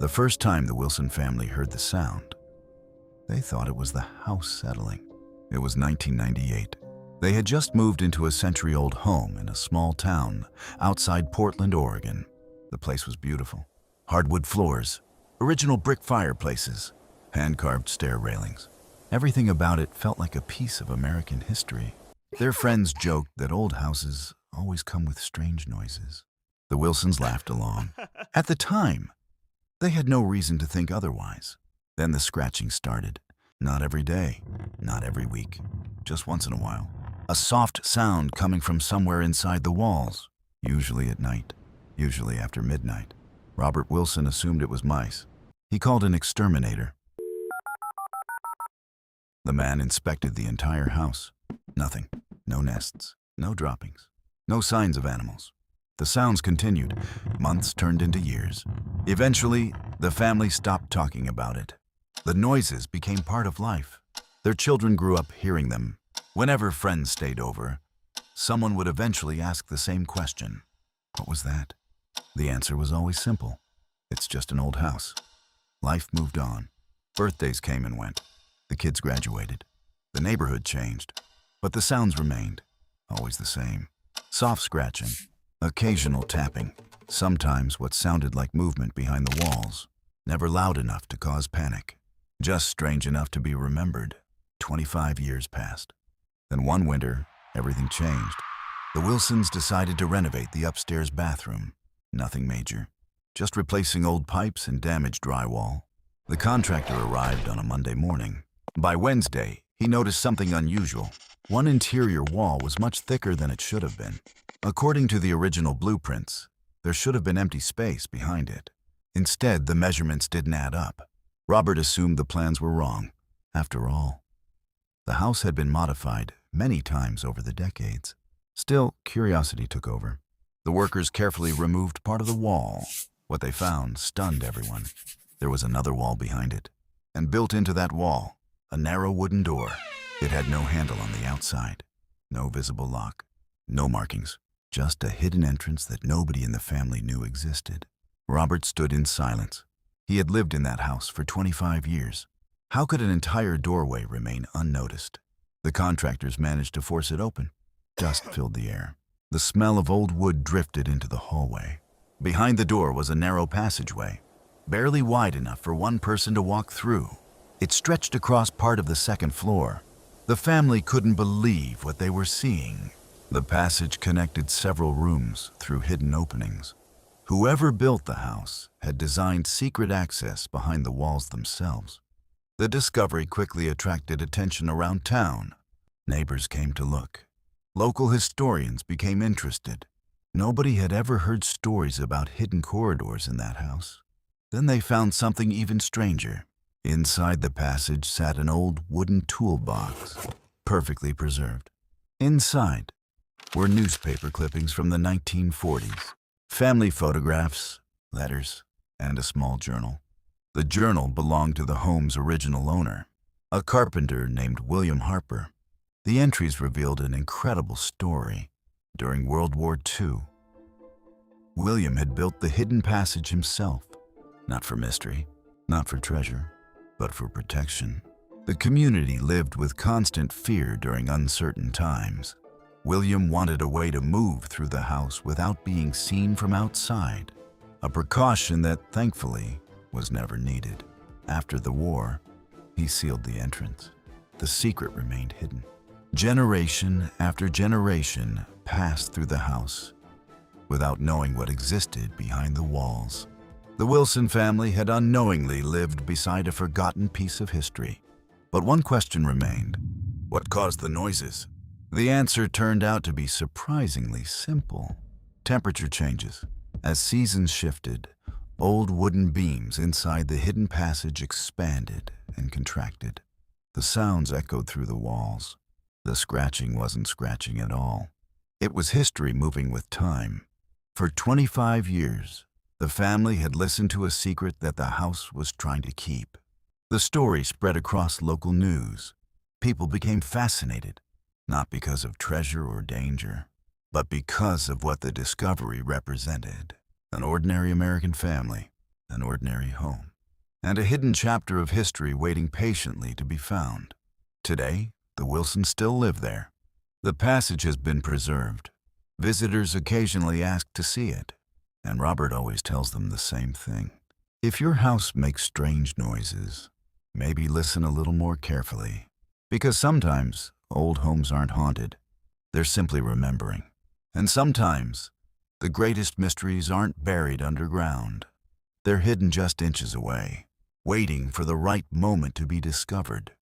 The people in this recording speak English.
The first time the Wilson family heard the sound, they thought it was the house settling. It was 1998. They had just moved into a century-old home in a small town outside Portland, Oregon. The place was beautiful. Hardwood floors, original brick fireplaces, hand-carved stair railings. Everything about it felt like a piece of American history. Their friends joked that old houses always come with strange noises. The Wilsons laughed along. At the time, they had no reason to think otherwise. Then the scratching started. Not every day, not every week, just once in a while. A soft sound coming from somewhere inside the walls, usually at night, usually after midnight. Robert Wilson assumed it was mice. He called an exterminator. The man inspected the entire house. Nothing. No nests. No droppings. No signs of animals. The sounds continued. Months turned into years. Eventually, the family stopped talking about it. The noises became part of life. Their children grew up hearing them. Whenever friends stayed over, someone would eventually ask the same question. What was that? The answer was always simple. It's just an old house. Life moved on. Birthdays came and went. The kids graduated. The neighborhood changed. But the sounds remained, always the same. Soft scratching, occasional tapping, sometimes what sounded like movement behind the walls. Never loud enough to cause panic. Just strange enough to be remembered. 25 years passed. Then one winter, everything changed. The Wilsons decided to renovate the upstairs bathroom. Nothing major, just replacing old pipes and damaged drywall. The contractor arrived on a Monday morning. By Wednesday, he noticed something unusual. One interior wall was much thicker than it should have been. According to the original blueprints, there should have been empty space behind it. Instead, the measurements didn't add up. Robert assumed the plans were wrong. After all, the house had been modified many times over the decades. Still, curiosity took over. The workers carefully removed part of the wall. What they found stunned everyone. There was another wall behind it, and built into that wall, a narrow wooden door. It had no handle on the outside, no visible lock, no markings, just a hidden entrance that nobody in the family knew existed. Robert stood in silence. He had lived in that house for 25 years. How could an entire doorway remain unnoticed? The contractors managed to force it open. Dust filled the air. The smell of old wood drifted into the hallway. Behind the door was a narrow passageway, barely wide enough for one person to walk through. It stretched across part of the second floor. The family couldn't believe what they were seeing. The passage connected several rooms through hidden openings. Whoever built the house had designed secret access behind the walls themselves. The discovery quickly attracted attention around town. Neighbors came to look. Local historians became interested. Nobody had ever heard stories about hidden corridors in that house. Then they found something even stranger. Inside the passage sat an old wooden toolbox, perfectly preserved. Inside were newspaper clippings from the 1940s, family photographs, letters, and a small journal. The journal belonged to the home's original owner, a carpenter named William Harper. The entries revealed an incredible story. During World War II, William had built the hidden passage himself, not for mystery, not for treasure, but for protection. The community lived with constant fear during uncertain times. William wanted a way to move through the house without being seen from outside, a precaution that, thankfully, was never needed. After the war, he sealed the entrance. The secret remained hidden. Generation after generation passed through the house without knowing what existed behind the walls. The Wilson family had unknowingly lived beside a forgotten piece of history. But one question remained. What caused the noises? The answer turned out to be surprisingly simple. Temperature changes. As seasons shifted, old wooden beams inside the hidden passage expanded and contracted. The sounds echoed through the walls. The scratching wasn't scratching at all. It was history moving with time. For 25 years, the family had listened to a secret that the house was trying to keep. The story spread across local news. People became fascinated, not because of treasure or danger, but because of what the discovery represented. An ordinary American family, an ordinary home, and a hidden chapter of history waiting patiently to be found. Today, the Wilsons still live there. The passage has been preserved. Visitors occasionally ask to see it, and Robert always tells them the same thing. If your house makes strange noises, maybe listen a little more carefully, because sometimes old homes aren't haunted. They're simply remembering. And sometimes the greatest mysteries aren't buried underground. They're hidden just inches away, waiting for the right moment to be discovered.